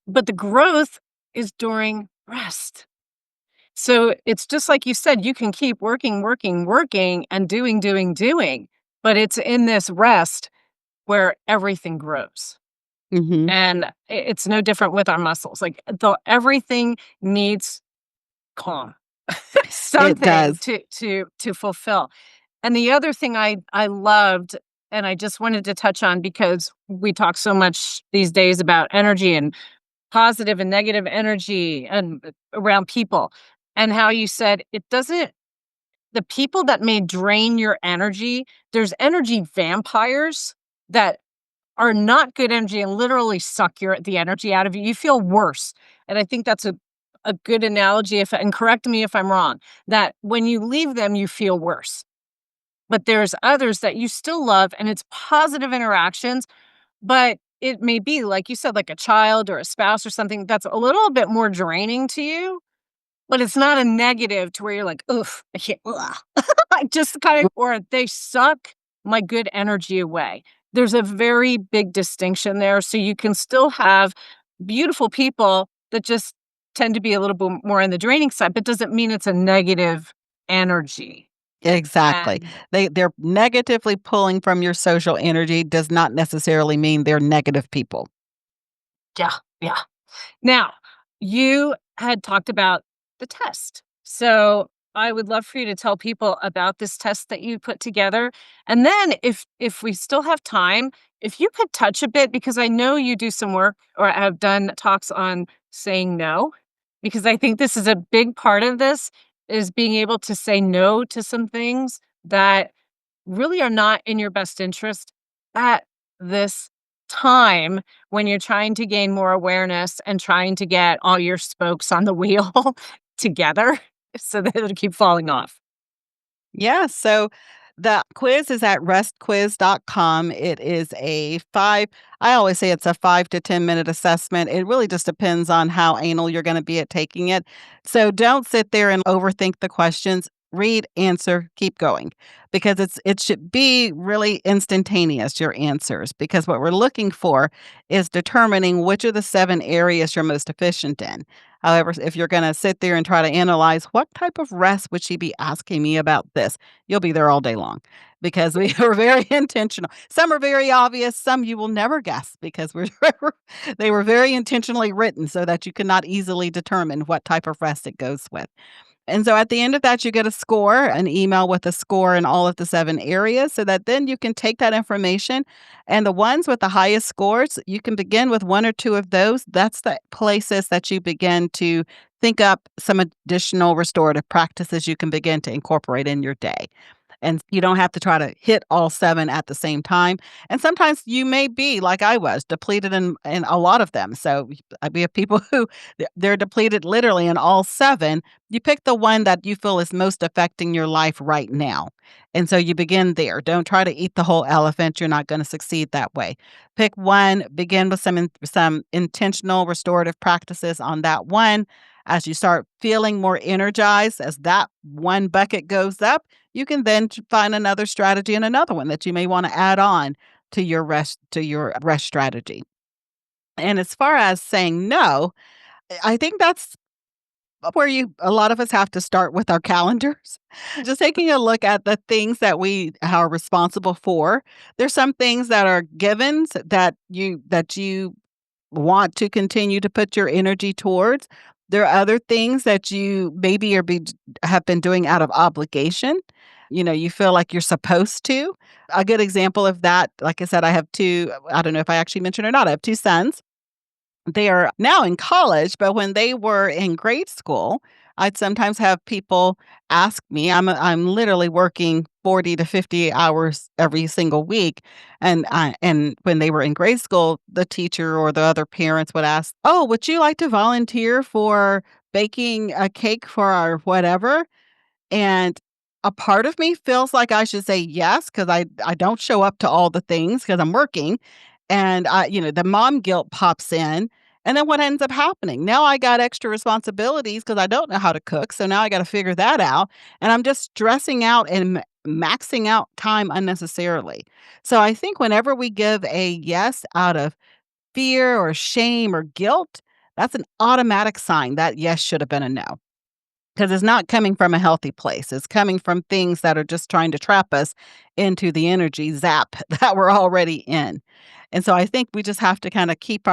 But the growth is during rest. So it's just like you said, you can keep working, and doing, but it's in this rest where everything grows. Mhm. And it's no different with our muscles. Like everything needs calm, It something does. to fulfill. And the other thing I loved, and I just wanted to touch on because we talk so much these days about energy and positive and negative energy and around people, and how you said it doesn't, the people that may drain your energy, there's energy vampires that are not good energy and literally suck the energy out of you. You feel worse. And I think that's a good analogy, if and correct me if I'm wrong, that when you leave them, you feel worse. But there's others that you still love and it's positive interactions, but it may be, like you said, like a child or a spouse or something that's a little bit more draining to you, but it's not a negative to where you're like, "Oof, I can't, ugh." I just kind of, or they suck my good energy away. There's a very big distinction there. So you can still have beautiful people that just tend to be a little bit more on the draining side, but doesn't mean it's a negative energy. Exactly. And They're negatively pulling from your social energy does not necessarily mean they're negative people. yeah, yeah. Now, you had talked about the test. So I would love for you to tell people about this test that you put together. And then if we still have time, if you could touch a bit, because I know you do some work or have done talks on saying no, because I think this is a big part of this is being able to say no to some things that really are not in your best interest at this time when you're trying to gain more awareness and trying to get all your spokes on the wheel together so that it'll keep falling off. Yeah, so the quiz is at restquiz.com. It is a 5 I always say it's a 5 to 10-minute assessment. It really just depends on how anal you're gonna be at taking it. So don't sit there and overthink the questions. Read, answer, keep going, because it should be really instantaneous, your answers, because what we're looking for is determining which of the 7 areas you're most efficient in. However, if you're gonna sit there and try to analyze what type of rest would she be asking me about this, you'll be there all day long because we are very intentional. Some are very obvious, some you will never guess because they were very intentionally written so that you cannot easily determine what type of rest it goes with. And so at the end of that, you get a score, an email with a score in all of the 7 areas so that then you can take that information and the ones with the highest scores, you can begin with 1 or 2 of those. That's the places that you begin to think up some additional restorative practices you can begin to incorporate in your day. And you don't have to try to hit all 7 at the same time. And sometimes you may be, like I was, depleted in a lot of them. So, we have people who they're depleted literally in all 7. You pick the one that you feel is most affecting your life right now. And so you begin there. Don't try to eat the whole elephant. You're not gonna succeed that way. Pick one, begin with some intentional restorative practices on that one. As you start feeling more energized, as that one bucket goes up, you can then find another strategy and another one that you may wanna add on to your rest strategy. And as far as saying no, I think that's where you a lot of us have to start with our calendars. Just taking a look at the things that we are responsible for. There's some things that are givens that you want to continue to put your energy towards. There are other things that you maybe have been doing out of obligation. You know, you feel like you're supposed to. A good example of that, like I said, I have 2, I don't know if I actually mentioned or not, I have 2 sons. They are now in college, but when they were in grade school, I'd sometimes have people ask me, I'm literally working 40 to 50 hours every single week, and when they were in grade school, the teacher or the other parents would ask, "Oh, would you like to volunteer for baking a cake for our whatever?" And a part of me feels like I should say yes because I don't show up to all the things because 'cause I'm working, and the mom guilt pops in, And then what ends up happening? Now I got extra responsibilities because I don't know how to cook. So now I got to figure that out. And I'm just stressing out and maxing out time unnecessarily. So I think whenever we give a yes out of fear or shame or guilt, that's an automatic sign that yes should have been a no. Because it's not coming from a healthy place. It's coming from things that are just trying to trap us into the energy zap that we're already in. And so I think we just have to kind of keep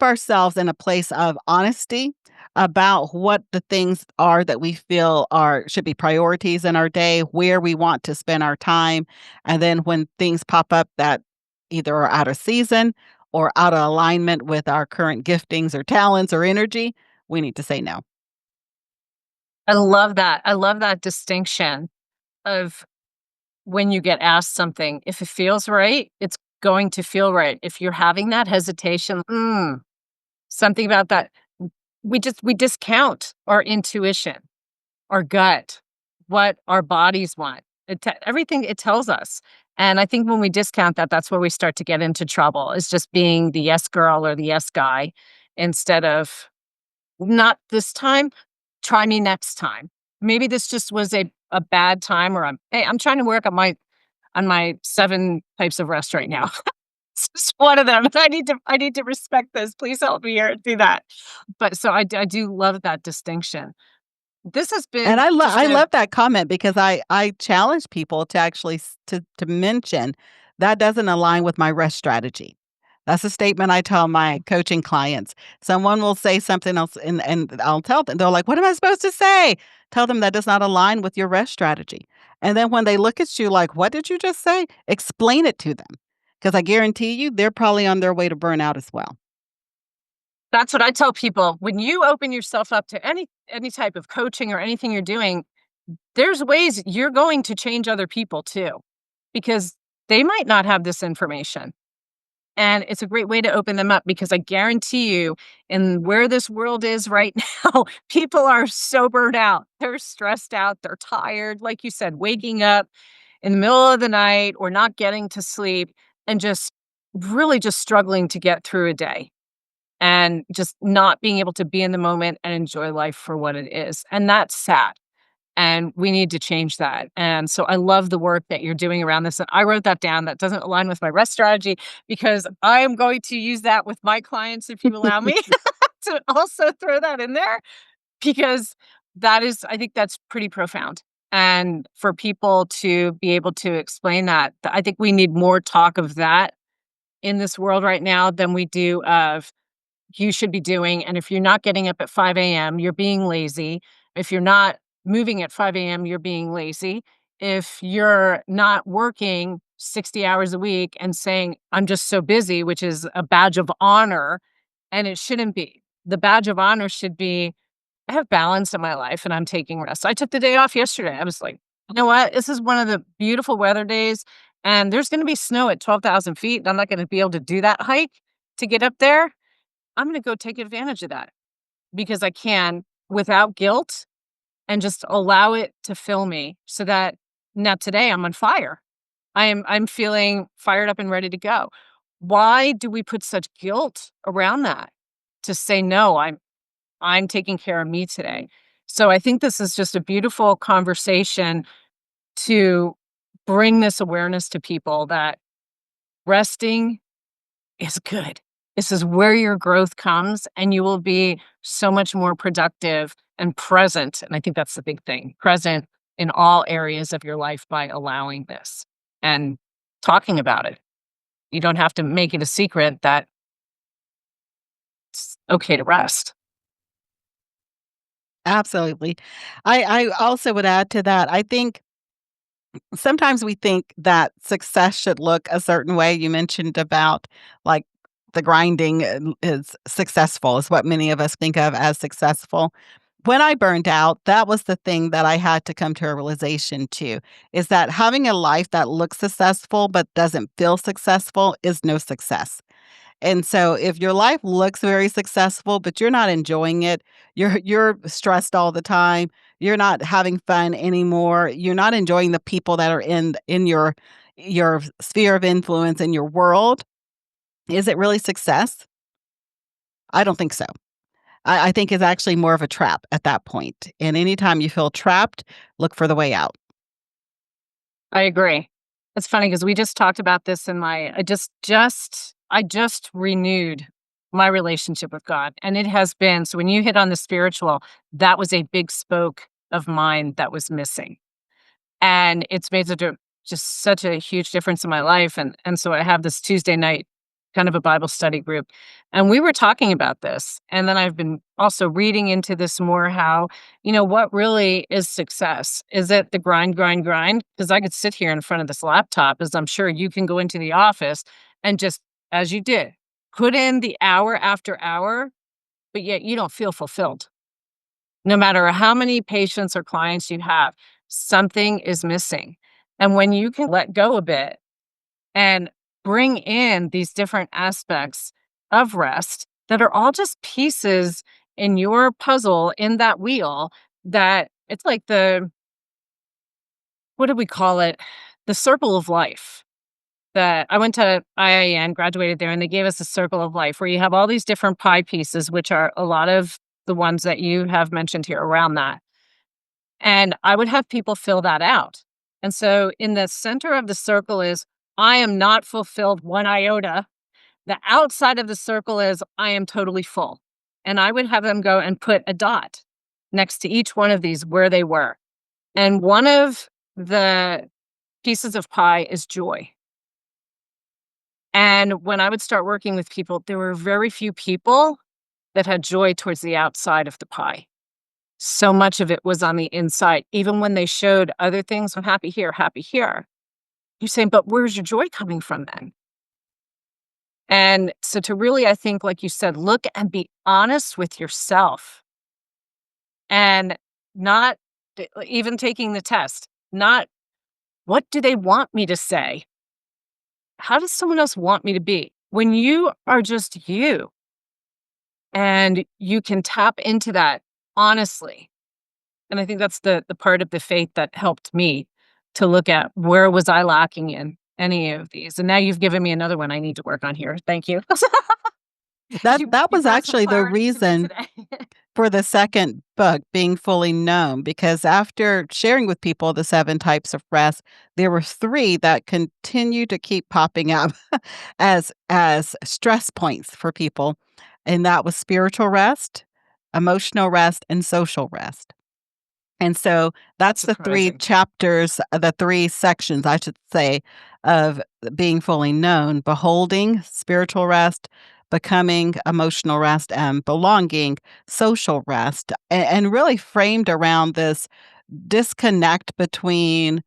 ourselves in a place of honesty about what the things are that we feel are should be priorities in our day, where we want to spend our time. And then when things pop up that either are out of season or out of alignment with our current giftings or talents or energy, we need to say no. I love that. I love that distinction of when you get asked something, if it feels right, it's going to feel right. If you're having that hesitation, something about that, we discount our intuition, our gut, what our bodies want. Everything it tells us. And I think when we discount that, that's where we start to get into trouble. Is just being the yes girl or the yes guy instead of not this time, try me next time. Maybe this just was a bad time, or I'm trying to work on my 7 types of rest right now. It's just one of them. I need to respect this. Please help me here do that. But so I do love that distinction. This has And been just I a love that comment because I challenge people to actually to mention that doesn't align with my rest strategy. That's a statement I tell my coaching clients. Someone will say something else and I'll tell them. They're like, "What am I supposed to say?" Tell them that does not align with your rest strategy. And then when they look at you like, "What did you just say?" Explain it to them. Because I guarantee you they're probably on their way to burnout as well. That's what I tell people. When you open yourself up to any type of coaching or anything you're doing, there's ways you're going to change other people too, because they might not have this information. And it's a great way to open them up because I guarantee you, in where this world is right now, people are so burned out. They're stressed out. They're tired. Like you said, waking up in the middle of the night or not getting to sleep and just really just struggling to get through a day and just not being able to be in the moment and enjoy life for what it is. And that's sad. And we need to change that. And so I love the work that you're doing around this. And I wrote that down. That doesn't align with my rest strategy because I am going to use that with my clients if you allow me to also throw that in there because I think that's pretty profound. And for people to be able to explain that, I think we need more talk of that in this world right now than we do of you should be doing. And if you're not getting up at 5 a.m., you're being lazy. If you're not moving at 5 a.m., you're being lazy. If you're not working 60 hours a week and saying, I'm just so busy, which is a badge of honor, and it shouldn't be. The badge of honor should be, I have balance in my life and I'm taking rest. I took the day off yesterday. I was like, you know what? This is one of the beautiful weather days, and there's going to be snow at 12,000 feet. And I'm not going to be able to do that hike to get up there. I'm gonna go take advantage of that because I can without guilt and just allow it to fill me so that now today I'm on fire. I'm feeling fired up and ready to go. Why do we put such guilt around that? To say no, I'm taking care of me today. So I think this is just a beautiful conversation to bring this awareness to people that resting is good. This is where your growth comes, and you will be so much more productive and present. And I think that's the big thing present in all areas of your life by allowing this and talking about it. You don't have to make it a secret that it's okay to rest. Absolutely. I also would add to that, I think sometimes we think that success should look a certain way. You mentioned about, like, the grinding, is successful, is what many of us think of as successful. When I burned out, that was the thing that I had to come to a realization to, is that having a life that looks successful but doesn't feel successful is no success. And so if your life looks very successful, but you're not enjoying it, you're stressed all the time, you're not having fun anymore, you're not enjoying the people that are in your sphere of influence in your world, is it really success? I don't think so. I think it's actually more of a trap at that point. And anytime you feel trapped, look for the way out. I agree. It's funny because we just talked about this in my I just renewed my relationship with God, and it has been so when you hit on the spiritual, that was a big spoke of mine that was missing. And it's made just such a huge difference in my life, and so I have this Tuesday night kind of a Bible study group, and we were talking about this, and then I've been also reading into this more how, what really is success? Is it the grind, grind, grind? Because I could sit here in front of this laptop, as I'm sure you can go into the office and just, as you did, put in the hour after hour, but yet you don't feel fulfilled. No matter how many patients or clients you have, something is missing. And when you can let go a bit and bring in these different aspects of rest that are all just pieces in your puzzle in that wheel, that it's like what do we call it? The circle of life. That I went to IIN, graduated there, and they gave us a circle of life where you have all these different pie pieces, which are a lot of the ones that you have mentioned here around that. And I would have people fill that out. And so in the center of the circle is, I am not fulfilled one iota. The outside of the circle is, I am totally full. And I would have them go and put a dot next to each one of these where they were. And one of the pieces of pie is joy. And when I would start working with people, there were very few people that had joy towards the outside of the pie. So much of it was on the inside. Even when they showed other things, I'm happy here, happy here. You're saying, but where's your joy coming from then? And so to really, I think, like you said, look and be honest with yourself and not even taking the test, not what do they want me to say? How does someone else want me to be? When you are just you and you can tap into that honestly. And I think that's the part of the faith that helped me to look at where was I lacking in any of these. And now you've given me another one I need to work on here. Thank you. That You was brought some actually the clarity to me reason today. for the second book, Being Fully Known, because after sharing with people the 7 types of rest, there were 3 that continue to keep popping up as stress points for people, and that was spiritual rest, emotional rest, and social rest. And so that's the 3 Surprising. chapters, the 3 sections, I should say, of being fully known: beholding, spiritual rest; becoming, emotional rest; and belonging, social rest. And really framed around this disconnect between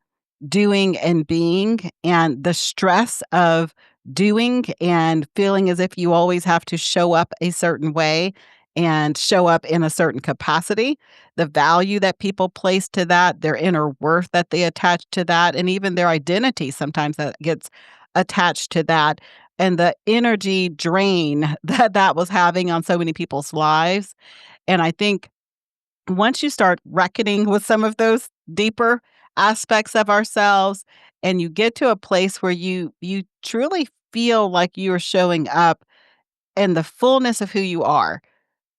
doing and being, and the stress of doing and feeling as if you always have to show up a certain way and show up in a certain capacity, the value that people place to that, their inner worth that they attach to that, and even their identity sometimes that gets attached to that, and the energy drain that that was having on so many people's lives. And I think once you start reckoning with some of those deeper aspects of ourselves and you get to a place where you truly feel like you're showing up in the fullness of who you are,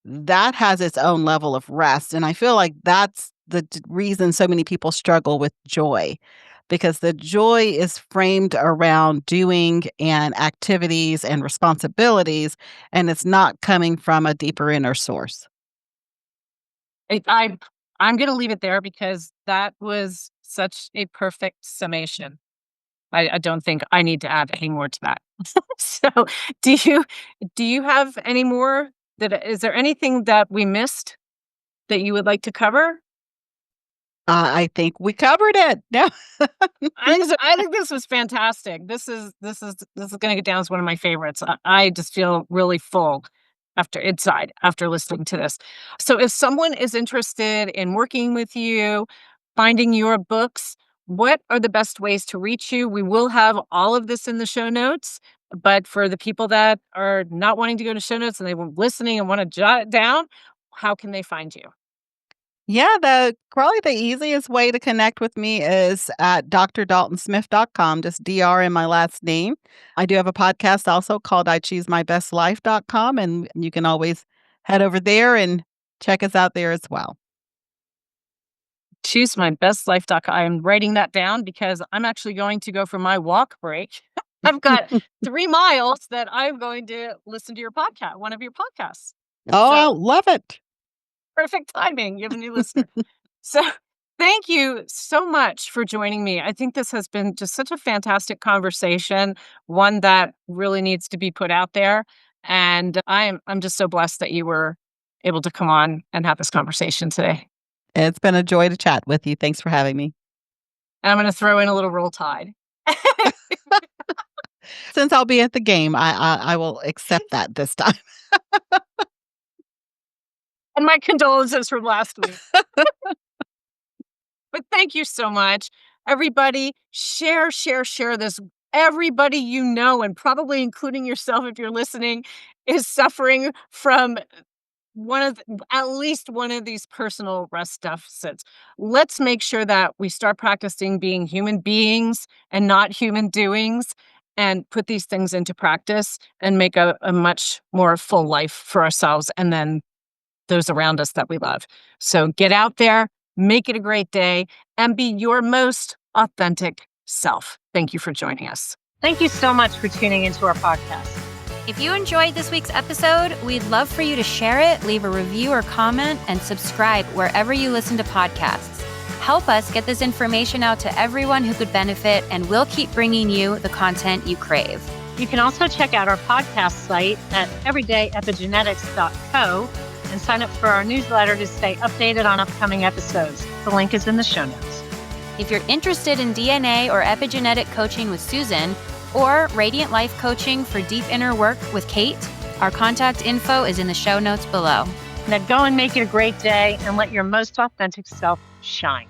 that has its own level of rest. And I feel like that's the reason so many people struggle with joy, because the joy is framed around doing and activities and responsibilities, and it's not coming from a deeper inner source. It, I'm going to leave it there because that was such a perfect summation. I don't think I need to add any more to that. So, do you do you have any more? That is there anything that we missed that you would like to cover? I think we covered it. No. I think this was fantastic. This is going to get down as one of my favorites. I just feel really full after listening to this. So, if someone is interested in working with you, finding your books, what are the best ways to reach you? We will have all of this in the show notes. But for the people that are not wanting to go to show notes and they were listening and want to jot it down, how can they find you? Yeah, probably the easiest way to connect with me is at drdaltonsmith.com, just DR in my last name. I do have a podcast also called ichoosemybestlife.com, and you can always head over there and check us out there as well. ChooseMyBestLife.com. I am writing that down because I'm actually going to go for my walk break. I've got 3 miles that I'm going to listen to your podcast, one of your podcasts. Oh, I So love it. perfect timing. You have a new listener. So thank you so much for joining me. I think this has been just such a fantastic conversation, one that really needs to be put out there. And I'm just so blessed that you were able to come on and have this conversation today. It's been a joy to chat with you. Thanks for having me. And I'm going to throw in a little Roll Tide. Since I'll be at the game, I will accept that this time. And my condolences from last week. But thank you so much. Everybody, share this. Everybody you know, and probably including yourself if you're listening, is suffering from at least one of these personal rest deficits. Let's make sure that we start practicing being human beings and not human doings, and put these things into practice and make a much more full life for ourselves and then those around us that we love. So get out there, make it a great day, and be your most authentic self. Thank you for joining us. Thank you so much for tuning into our podcast. If you enjoyed this week's episode, we'd love for you to share it, leave a review or comment, and subscribe wherever you listen to podcasts. Help us get this information out to everyone who could benefit, and we'll keep bringing you the content you crave. You can also check out our podcast site at everydayepigenetics.co and sign up for our newsletter to stay updated on upcoming episodes. The link is in the show notes. If you're interested in DNA or epigenetic coaching with Susan, or Radiant Life coaching for deep inner work with Kate, our contact info is in the show notes below. Now go and make it a great day and let your most authentic self shine.